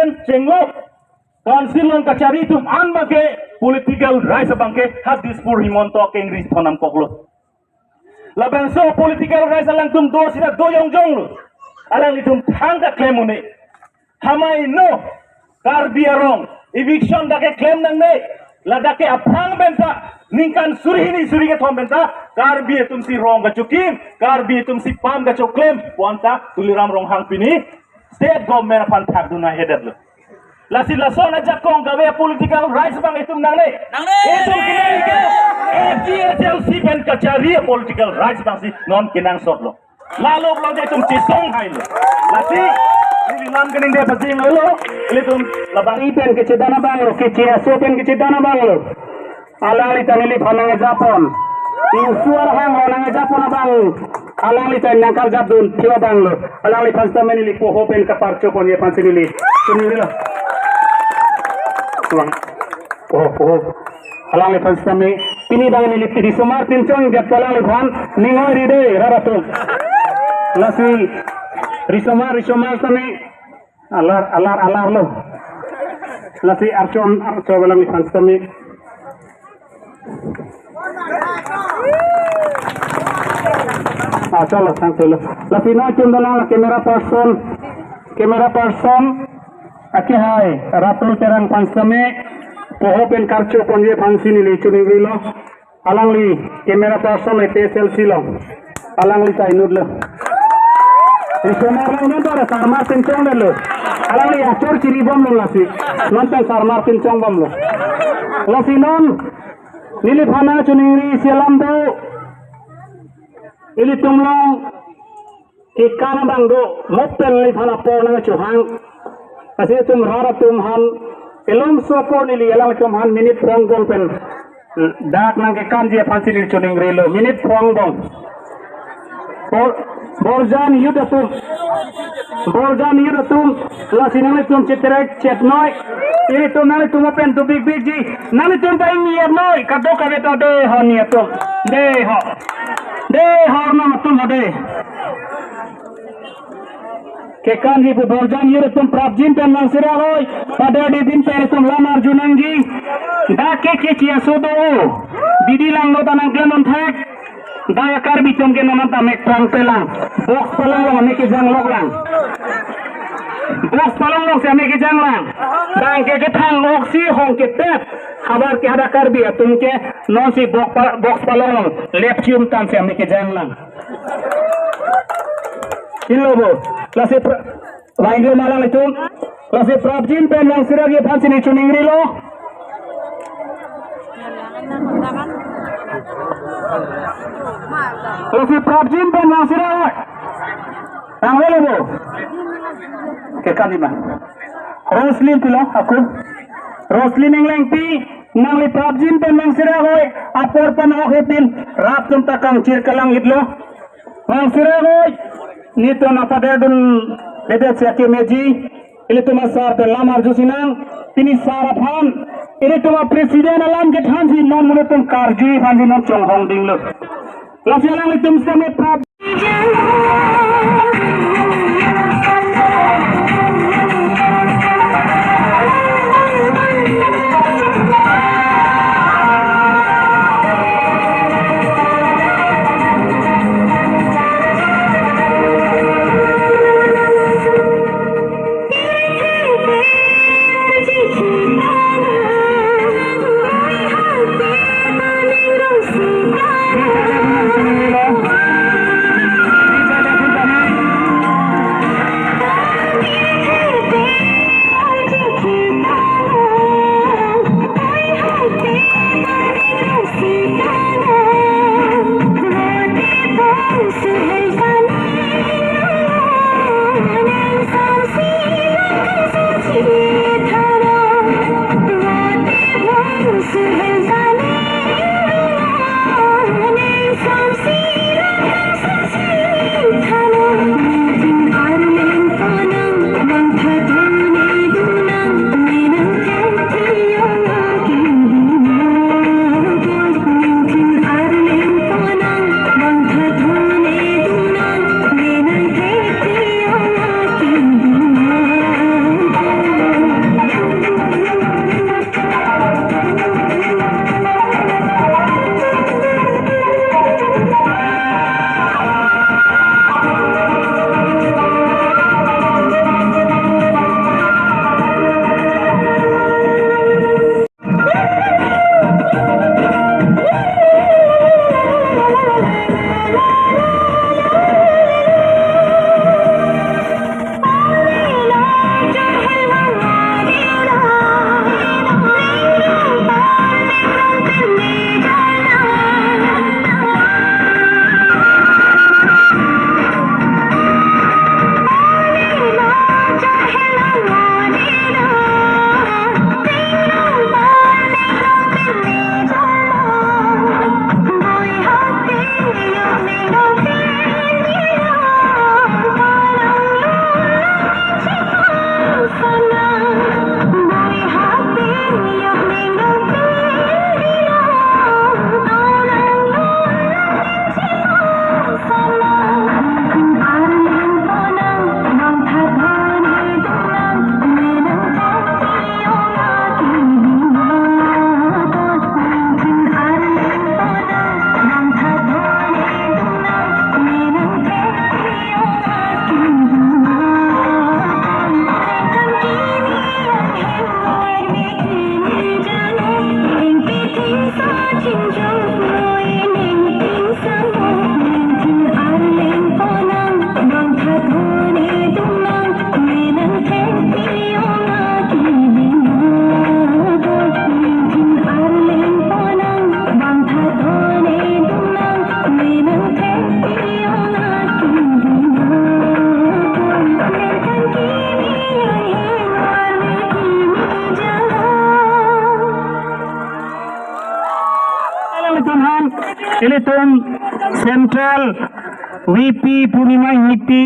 pen cenglo Council long kacari tum an bangke political rise bangke hadis pur himonto ke Inggris thonam koklo. Laban so political rise alang tum do sida do yong jong lo. Alang itum thangka claim une. Hamai no kar biarong eviction dake claim nang ne. Ladake apang benta ningkan surihini surige thom benta kar bi tum si rong gachukim kar bi tum si pam gacho claim wanta tuliram rong hang pini state government pan thak duna headed lo. Lasi lason aja kong gawe political rise bang itu nang ne. Itu kinang ke FGSLC pen kacari political rise bang si non kinang sot lo. Lalu belum dia tum cisong hai lo. Lasi ini lam kening dia pasing lo. Litum labang ipen kecedana bang lo kecia sopen kecedana bang lo. Alang litan ili panang Japon. Ting suara hang panang Japon abang. Alang litan nakal Japon tiwa bang lo. Alang litan stamen ili poho pen kaparcho pon ye pansing ili. Sini lo. Oh, alang lepas kami ini bangun ini di Sumar Tincong dia alang lepas ningoy ride raratung lasi risomar kami alar lo lasi arco balang lepas kami chalo santai lo lasi no cundalang kamera person Aki hai, ratul terang pansame, poho pen karcho ponje pansi ni lechu ni lo, alang li kamera person ete selfie lo, alang li tainur lo. Risomar lo nonton sarmar tincong lo, alang li acor ciri bom lo lasi, nonton sarmar tincong bom lo. Lasi non, nili phana chuningri sialam do, ili tumlong ikana bangdo, mopen li phana porna chuhang. Asih tum rara tum han elom sopor nili elang tum han minit prong dong pen dak nang ke kan dia pansi nili chuning relo minit prong dong borjan yudatum lasinang tum citrek chat noi ini tum nali tum pen tu big ji nali tum pa ingier noi kado kaveto de hon ya tum de ho nama tum de Kekan ibu borjan yur tum prabjin pen langsira hoy pada di din per tum lamar junangji da ke chia sodo didi lang no tanang klenon thak da kar bitum ke nonan tamek prang pelang box palang lo me ke jang log lang box palang lo se me ke jang lang dang ke thang oksi hong ke tep khabar ke hada kar bi tum ke non si box palang lo lepchium tam se me ke jang lang Ilobo, lasi lainnya malang itu, lasi prabjin pen yang siragi pansi ni cuningri lo. Lasi prabjin pen yang siragi, tanggal lo. Kekan di mana? Roslin tu lah aku. Roslin yang lengpi, nangli prabjin pen yang siragi, apor pen oketin, rap tum takang cirkelang itu lo. Yang siragi. Nito na padadun beda siaki meji ili tuma sar de lamar jusinang tini saraphan ili tuma presiden alam ke thanji non munetum karji thanji non chong hong ding lo lasialang itum same prab Ilitum Central VP Purnima Hiti